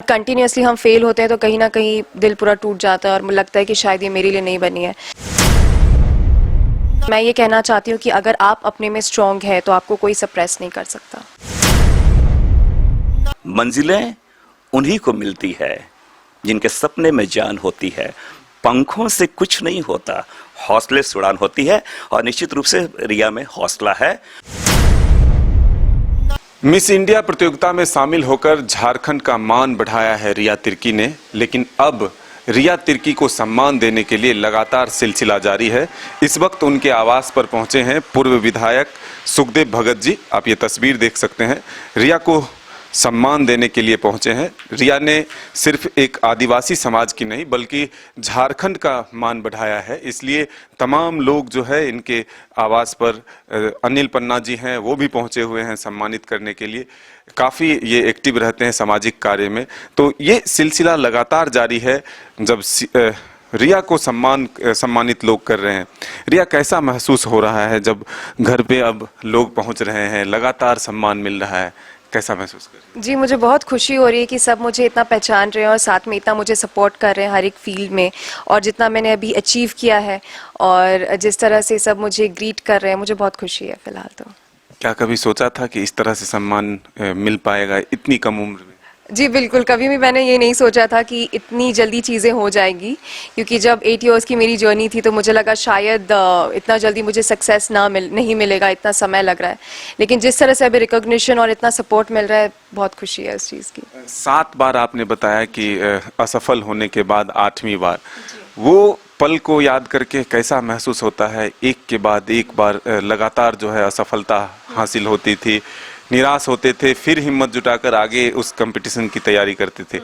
Continuously हम fail होते हैं तो कहीं ना कहीं दिल पूरा टूट जाता है और मुझे लगता है कि शायद ये मेरे लिए नहीं बनी है। मैं ये कहना चाहती हूँ कि अगर आप अपने में स्ट्रांग है तो आपको कोई सप्रेस नहीं कर सकता। मंजिलें उन्हीं को मिलती है जिनके सपने में जान होती है। पंखों से कुछ नहीं होता, हौसले से उड़ान होती है। और निश्चित रूप से रिया में हौसला है। मिस इंडिया प्रतियोगिता में शामिल होकर झारखंड का मान बढ़ाया है रिया तिर्की ने, लेकिन अब रिया तिर्की को सम्मान देने के लिए लगातार सिलसिला जारी है। इस वक्त उनके आवास पर पहुंचे हैं पूर्व विधायक सुखदेव भगत जी। आप ये तस्वीर देख सकते हैं, रिया को सम्मान देने के लिए पहुंचे हैं। रिया ने सिर्फ एक आदिवासी समाज की नहीं बल्कि झारखंड का मान बढ़ाया है, इसलिए तमाम लोग जो है इनके आवास पर, अनिल पन्ना जी हैं वो भी पहुंचे हुए हैं सम्मानित करने के लिए। काफ़ी ये एक्टिव रहते हैं सामाजिक कार्य में, तो ये सिलसिला लगातार जारी है। जब रिया को सम्मानित लोग कर रहे हैं, रिया कैसा महसूस हो रहा है जब घर पे अब लोग पहुंच रहे हैं, लगातार सम्मान मिल रहा है, कैसा महसूस कर रहे हैं? जी, मुझे बहुत खुशी हो रही है कि सब मुझे इतना पहचान रहे हैं और साथ में इतना मुझे सपोर्ट कर रहे हैं हर एक फील्ड में, और जितना मैंने अभी अचीव किया है और जिस तरह से सब मुझे ग्रीट कर रहे हैं, मुझे बहुत खुशी है फिलहाल तो। क्या कभी सोचा था कि इस तरह से सम्मान मिल पाएगा इतनी कम उम्र में? जी बिल्कुल, कभी भी मैंने ये नहीं सोचा था कि इतनी जल्दी चीज़ें हो जाएंगी, क्योंकि जब 8 इयर्स की मेरी जर्नी थी तो मुझे लगा शायद इतना जल्दी मुझे सक्सेस नहीं मिलेगा, इतना समय लग रहा है। लेकिन जिस तरह से अभी रिकॉग्निशन और इतना सपोर्ट मिल रहा है, बहुत खुशी है इस चीज़ की। 7 बार आपने बताया कि असफल होने के बाद 8वीं बार, वो पल को याद करके कैसा महसूस होता है? एक के बाद एक बार लगातार जो है असफलता हासिल होती थी, निराश होते थे, फिर हिम्मत जुटाकर आगे उस कंपटीशन की तैयारी करते थे।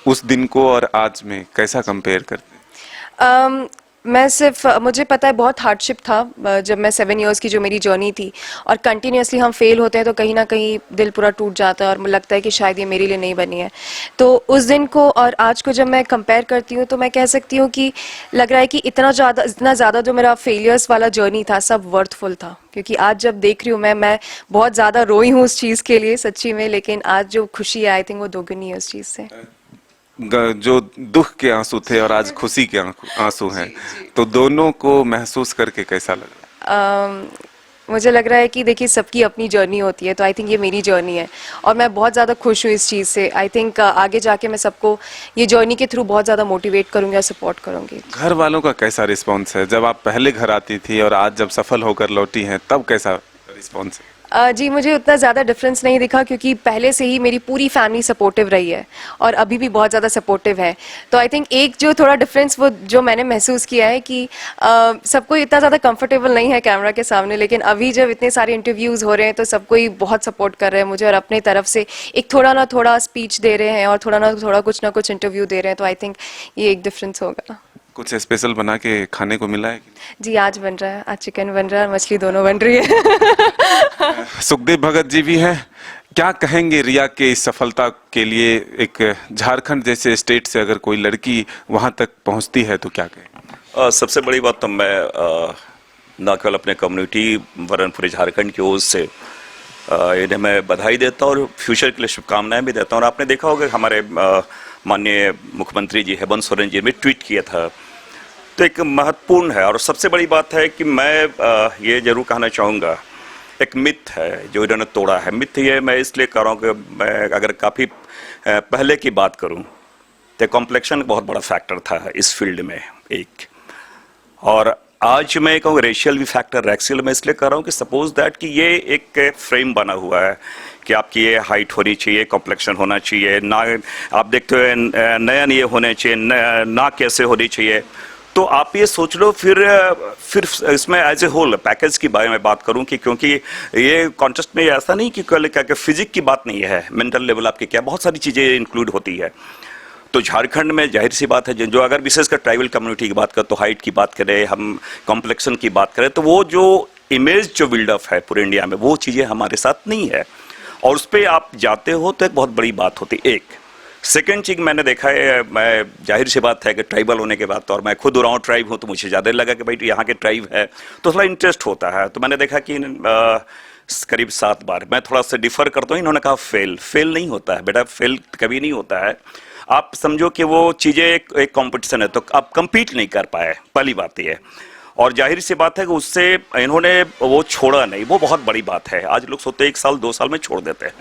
उस दिन को और आज में कैसा कंपेयर करते हैं? मैं सिर्फ, मुझे पता है बहुत हार्डशिप था जब मैं 7 इयर्स की जो मेरी जर्नी थी, और कंटिन्यूसली हम फेल होते हैं तो कहीं ना कहीं दिल पूरा टूट जाता है और मुझे लगता है कि शायद ये मेरे लिए नहीं बनी है। तो उस दिन को और आज को जब मैं कंपेयर करती हूँ तो मैं कह सकती हूँ कि लग रहा है कि इतना ज़्यादा जो मेरा फेलियर्स वाला जर्नी था सब वर्थफुल था, क्योंकि आज जब देख रही हूँ मैं बहुत ज़्यादा रोई हूँ उस चीज़ के लिए सच्ची में, लेकिन आज जो खुशी है आई थिंक वो दोगुनी है उस चीज़ से। जो दुख के आंसू थे और आज खुशी के आंसू हैं, तो दोनों को महसूस करके कैसा लग रहा है? मुझे लग रहा है कि देखिए सबकी अपनी जर्नी होती है, तो आई थिंक ये मेरी जर्नी है और मैं बहुत ज़्यादा खुश हूँ इस चीज़ से। आई थिंक आगे जाके मैं सबको ये जर्नी के थ्रू बहुत ज़्यादा मोटिवेट करूँगी और सपोर्ट करूँगी। घर वालों का कैसा रिस्पॉन्स है? जब आप पहले घर आती थी और आज जब सफल होकर लौटी हैं, तब कैसा रिस्पॉन्स है? जी, मुझे उतना ज़्यादा डिफरेंस नहीं दिखा, क्योंकि पहले से ही मेरी पूरी फैमिली सपोर्टिव रही है और अभी भी बहुत ज़्यादा सपोर्टिव है। तो आई थिंक एक जो थोड़ा डिफरेंस वो जो मैंने महसूस किया है कि सबको इतना ज़्यादा कंफर्टेबल नहीं है कैमरा के सामने, लेकिन अभी जब इतने सारे इंटरव्यूज़ हो रहे हैं तो सबको ही बहुत सपोर्ट कर रहे हैं मुझे और अपने तरफ से एक थोड़ा ना थोड़ा स्पीच दे रहे हैं और थोड़ा ना थोड़ा कुछ ना कुछ इंटरव्यू दे रहे हैं। तो आई थिंक ये एक डिफरेंस होगा। कुछ स्पेशल बना के खाने को मिला है? जी, आज बन रहा है, आज चिकन बन रहा है और मछली दोनों बन रही है। सुखदेव भगत जी भी हैं। क्या कहेंगे रिया के इस सफलता के लिए? एक झारखंड जैसे स्टेट से अगर कोई लड़की वहां तक पहुंचती है तो क्या कहें? सबसे बड़ी बात तो मैं न केवल अपने कम्युनिटी वरन पूरे झारखंड की ओर से इन्हें मैं बधाई देता हूँ और फ्यूचर के लिए शुभकामनाएं भी देता हूँ। और आपने देखा होगा हमारे माननीय मुख्यमंत्री जी हेमंत सोरेन जी ने ट्वीट किया था, तो एक महत्वपूर्ण है। और सबसे बड़ी बात है कि मैं ये जरूर कहना चाहूँगा, एक मिथ है जो इन्होंने तोड़ा है। मिथ ये मैं इसलिए कह रहा हूँ कि मैं अगर काफ़ी पहले की बात करूँ तो कॉम्प्लेक्शन बहुत बड़ा फैक्टर था इस फील्ड में एक, और आज मैं कहूँ रेशियल भी फैक्टर रैक्सियल में इसलिए कर रहा हूँ कि सपोज दैट कि ये एक फ्रेम बना हुआ है कि आपकी ये हाइट होनी चाहिए, कॉम्प्लेक्शन होना चाहिए, ना आप देखते हो नयन ये होने चाहिए, ना कैसे होनी चाहिए। तो आप ये सोच लो फिर इसमें एज ए होल पैकेज की बारे में बात करूं कि क्योंकि ये कॉन्टेस्ट में ऐसा नहीं कि क्या फिजिक की बात नहीं है, मेंटल लेवल आपके क्या बहुत सारी चीज़ें इंक्लूड होती है। तो झारखंड में जाहिर सी बात है जो अगर विशेषकर ट्राइबल कम्युनिटी की बात करें तो हाइट की बात करें, हम कॉम्प्लेक्शन की बात करें, तो वो जो इमेज जो बिल्डअप है पूरे इंडिया में वो चीज़ें हमारे साथ नहीं है, और उस पर आप जाते हो तो एक बहुत बड़ी बात होती है। एक सेकेंड चीज मैंने देखा है, मैं जाहिर सी बात है कि ट्राइबल होने के बाद, और मैं खुद उरांव ट्राइब हूँ तो मुझे ज़्यादा लगा कि भाई यहाँ के ट्राइब है तो थोड़ा इंटरेस्ट होता है। तो मैंने देखा कि करीब 7 बार। मैं थोड़ा सा डिफर करता हूँ, इन्होंने कहा फेल नहीं होता है बेटा, फेल कभी नहीं होता है। आप समझो कि वो चीज़ें एक कंपटीशन है, तो आप compete नहीं कर पाए, पहली बात ये है। और जाहिर सी बात है कि उससे इन्होंने वो छोड़ा नहीं, वो बहुत बड़ी बात है। आज लोग सोचते 1 साल 2 साल में छोड़ देते हैं,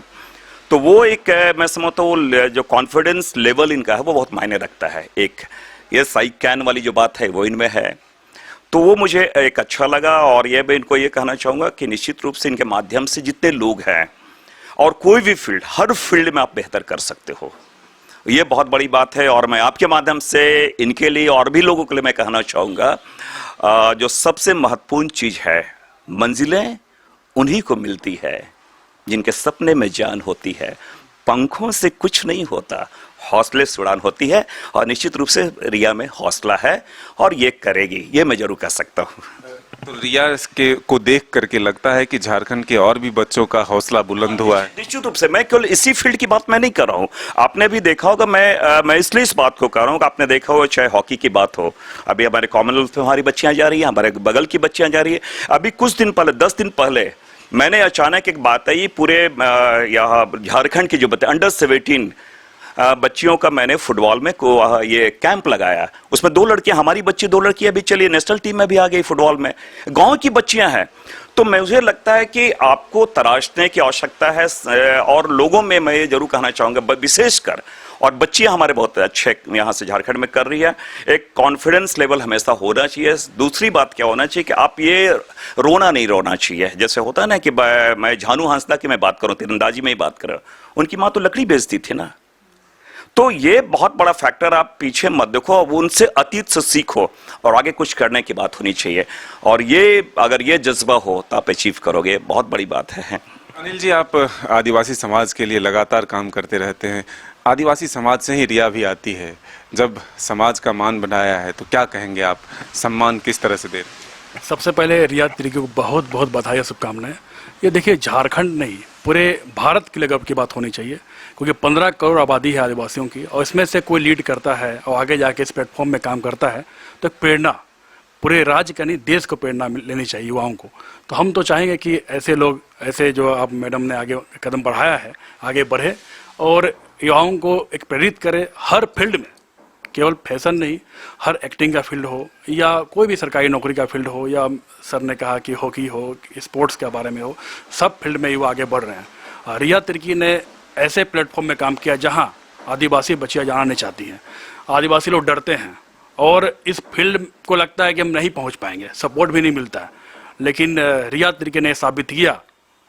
तो वो एक मैं समझता हूँ जो कॉन्फिडेंस लेवल इनका है वो बहुत मायने रखता है। एक ये आई कैन वाली जो बात है वो इनमें है, तो वो मुझे एक अच्छा लगा। और ये मैं इनको ये कहना चाहूँगा कि निश्चित रूप से इनके माध्यम से जितने लोग हैं, और कोई भी फील्ड, हर फील्ड में आप बेहतर कर सकते हो, ये बहुत बड़ी बात है। और मैं आपके माध्यम से इनके लिए और भी लोगों के लिए मैं कहना चाहूँगा, जो सबसे महत्वपूर्ण चीज़ है, मंजिलें उन्हीं को मिलती है जिनके सपने में जान होती है। पंखों से कुछ नहीं होता, हौसले से उड़ान होती है। और निश्चित रूप से रिया में हौसला है और ये करेगी, ये मैं जरूर कह सकता हूँ। तो रिया के को देख करके लगता है कि झारखंड के और भी बच्चों का हौसला बुलंद हुआ है। निश्चित रूप से, मैं केवल इसी फील्ड की बात मैं नहीं कर रहा हूँ, आपने भी देखा होगा। मैं इसलिए इस बात को कर रहा हूँ कि आपने देखा हो, चाहे हॉकी की बात हो, अभी हमारे कॉमनवेल्थ में हमारी बच्चियां जा रही हैं, हमारे बगल की बच्चियां जा रही है। अभी कुछ दिन पहले, 10 दिन पहले, मैंने अचानक एक बात आई, पूरे यहाँ झारखंड की जो अंडर 17 बच्चियों का मैंने फुटबॉल में ये कैंप लगाया। उसमें 2 लड़कियां, हमारी बच्ची 2 लड़कियां भी चलिए नेशनल टीम में भी आ गई फुटबॉल में, गांव की बच्चियां हैं। तो मुझे लगता है कि आपको तराशने की आवश्यकता है, और लोगों में मैं ये जरूर कहना चाहूँगा, विशेषकर, और बच्चियां हमारे बहुत अच्छे यहाँ से झारखंड में कर रही है। एक कॉन्फिडेंस लेवल हमेशा होना चाहिए। दूसरी बात क्या होना चाहिए कि आप ये रोना नहीं रोना चाहिए। जैसे होता है ना कि मैं झानू हांसदा की मैं बात करूँ, तीरंदाजी में ही बात करूँ, उनकी माँ तो लकड़ी बेचती थी ना। तो ये बहुत बड़ा फैक्टर, आप पीछे मत देखो, अब उनसे अतीत से सीखो और आगे कुछ करने की बात होनी चाहिए। और ये अगर ये जज्बा हो तो आप अचीव करोगे, बहुत बड़ी बात है। अनिल जी, आप आदिवासी समाज के लिए लगातार काम करते रहते हैं। आदिवासी समाज से ही रिया भी आती है। जब समाज का मान बढ़ाया है तो क्या कहेंगे आप, सम्मान किस तरह से दे रहे हैं? सबसे पहले रिया तिर्की को बहुत बहुत बधाई और शुभकामनाएं। ये देखिए, झारखंड नहीं, पूरे भारत के लिए गर्व की बात होनी चाहिए, क्योंकि 15 करोड़ आबादी है आदिवासियों की, और इसमें से कोई लीड करता है और आगे जाके इस प्लेटफॉर्म में काम करता है, तो एक प्रेरणा पूरे राज्य का नहीं, देश को प्रेरणा लेनी चाहिए युवाओं को। तो हम तो चाहेंगे कि ऐसे लोग, ऐसे जो आप मैडम ने आगे कदम बढ़ाया है, आगे बढ़े और युवाओं को एक प्रेरित करे हर फील्ड में, केवल फैशन नहीं, हर एक्टिंग का फील्ड हो या कोई भी सरकारी नौकरी का फील्ड हो, या सर ने कहा कि हॉकी हो, स्पोर्ट्स के बारे में हो, सब फील्ड में युवा आगे बढ़ रहे हैं। रिया तिर्की ने ऐसे प्लेटफॉर्म में काम किया जहां आदिवासी बच्चियां जाना नहीं चाहती हैं, आदिवासी लोग डरते हैं और इस फील्ड को लगता है कि हम नहीं पहुंच पाएंगे, सपोर्ट भी नहीं मिलता है। लेकिन रिया तिर्की ने साबित किया,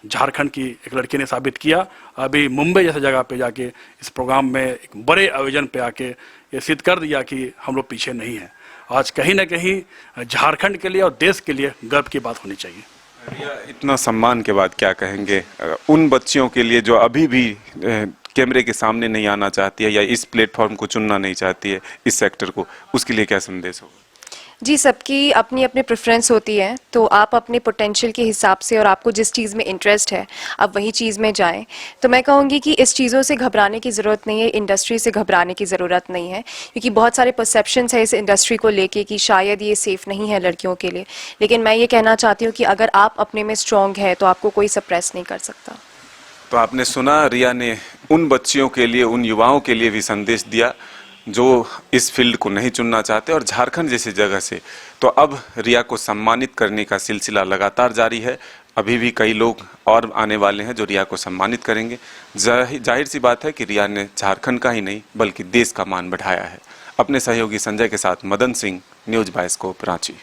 झारखंड की एक लड़की ने साबित किया, अभी मुंबई जैसे जगह पे जाके इस प्रोग्राम में एक बड़े आयोजन पे आके ये सिद्ध कर दिया कि हम लोग पीछे नहीं हैं। आज कहीं ना कहीं झारखंड के लिए और देश के लिए गर्व की बात होनी चाहिए। रिया, इतना सम्मान के बाद क्या कहेंगे उन बच्चियों के लिए जो अभी भी कैमरे के सामने नहीं आना चाहती है या इस प्लेटफॉर्म को चुनना नहीं चाहती है, इस सेक्टर को, उसके लिए क्या संदेश होगा? जी, सबकी अपनी अपनी प्रेफरेंस होती है, तो आप अपने पोटेंशियल के हिसाब से और आपको जिस चीज़ में इंटरेस्ट है आप वही चीज़ में जाएं। तो मैं कहूँगी कि इस चीज़ों से घबराने की ज़रूरत नहीं है, इंडस्ट्री से घबराने की ज़रूरत नहीं है, क्योंकि बहुत सारे परसेप्शंस है इस इंडस्ट्री को लेके कि शायद ये सेफ़ नहीं है लड़कियों के लिए। लेकिन मैं ये कहना चाहती हूँ कि अगर आप अपने में स्ट्रॉन्ग है तो आपको कोई सप्रेस नहीं कर सकता। तो आपने सुना, रिया ने उन बच्चियों के लिए, उन युवाओं के लिए भी संदेश दिया जो इस फील्ड को नहीं चुनना चाहते, और झारखंड जैसी जगह से तो अब रिया को सम्मानित करने का सिलसिला लगातार जारी है। अभी भी कई लोग और आने वाले हैं जो रिया को सम्मानित करेंगे। जाहिर सी बात है कि रिया ने झारखंड का ही नहीं बल्कि देश का मान बढ़ाया है। अपने सहयोगी संजय के साथ मदन सिंह, न्यूज़ बाइस्कोप, रांची।